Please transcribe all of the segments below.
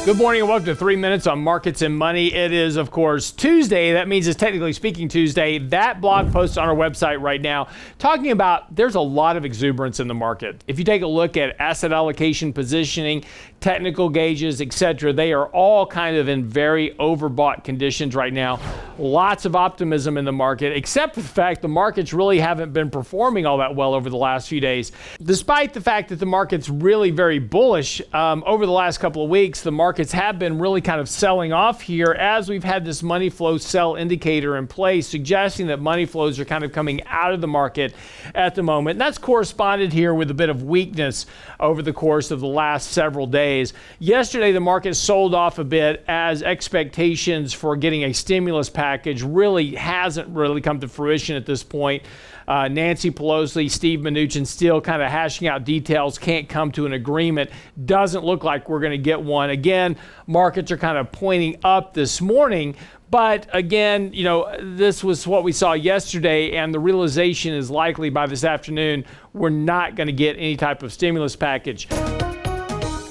Good morning and welcome to 3 Minutes on Markets and Money. It is, of course, Tuesday. That means it's technically speaking Tuesday. That blog post on our website right now talking about there's a lot of exuberance in the market. If you take a look at asset allocation, positioning, technical gauges, etc., they are all kind of in very overbought conditions right now. Lots of optimism in the market, except for the fact the markets really haven't been performing all that well over the last few days. Despite the fact that the market's really very bullish over the last couple of weeks, the markets have been really kind of selling off here as we've had this money flow sell indicator in place, suggesting that money flows are kind of coming out of the market at the moment. And that's corresponded here with a bit of weakness over the course of the last several days. Yesterday, the market sold off a bit as expectations for getting a stimulus package really hasn't really come to fruition at this point. Nancy Pelosi, Steve Mnuchin still kind of hashing out details, can't come to an agreement. Doesn't look like we're going to get one. Again, markets are kind of pointing up this morning. But again, you know, this was what we saw yesterday, and the realization is likely by this afternoon we're not going to get any type of stimulus package.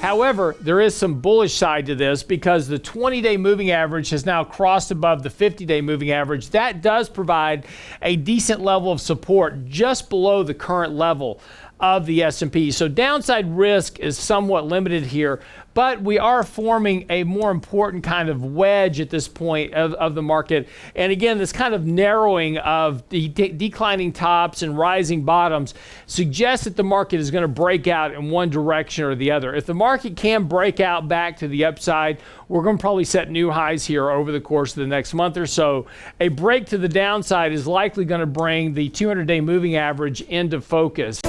However, there is some bullish side to this because the 20-day moving average has now crossed above the 50-day moving average. That does provide a decent level of support just below the current level of the S&P. So downside risk is somewhat limited here, but we are forming a more important kind of wedge at this point of the market. And again, this kind of narrowing of the declining tops and rising bottoms suggests that the market is going to break out in one direction or the other. If the market can break out back to the upside, we're going to probably set new highs here over the course of the next month or so. A break to the downside is likely going to bring the 200-day moving average into focus.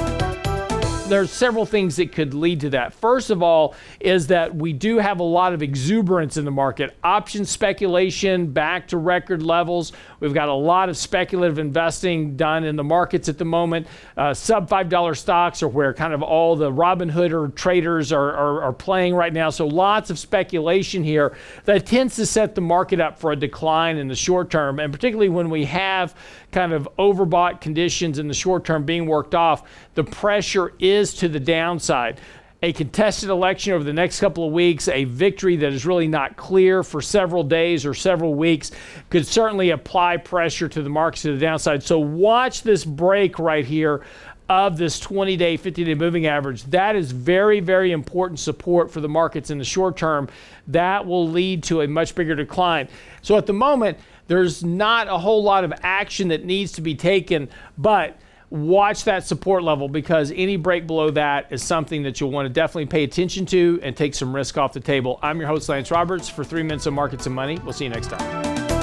There's several things that could lead to that. First of all is that we do have a lot of exuberance in the market. Option speculation back to record levels. We've got a lot of speculative investing done in the markets at the moment. Sub $5 stocks are where kind of all the Robinhood traders are playing right now. So lots of speculation here that tends to set the market up for a decline in the short term. And particularly when we have kind of overbought conditions in the short term being worked off, the pressure is to the downside. A contested election over the next couple of weeks, a victory that is really not clear for several days or several weeks, could certainly apply pressure to the markets to the downside. So watch this break right here of this 20-day, 50-day moving average. That is very, very important support for the markets in the short term. That will lead to a much bigger decline. So at the moment, there's not a whole lot of action that needs to be taken, but watch that support level because any break below that is something that you'll want to definitely pay attention to and take some risk off the table. I'm your host, Lance Roberts, for 3 Minutes of Markets and Money. We'll see you next time.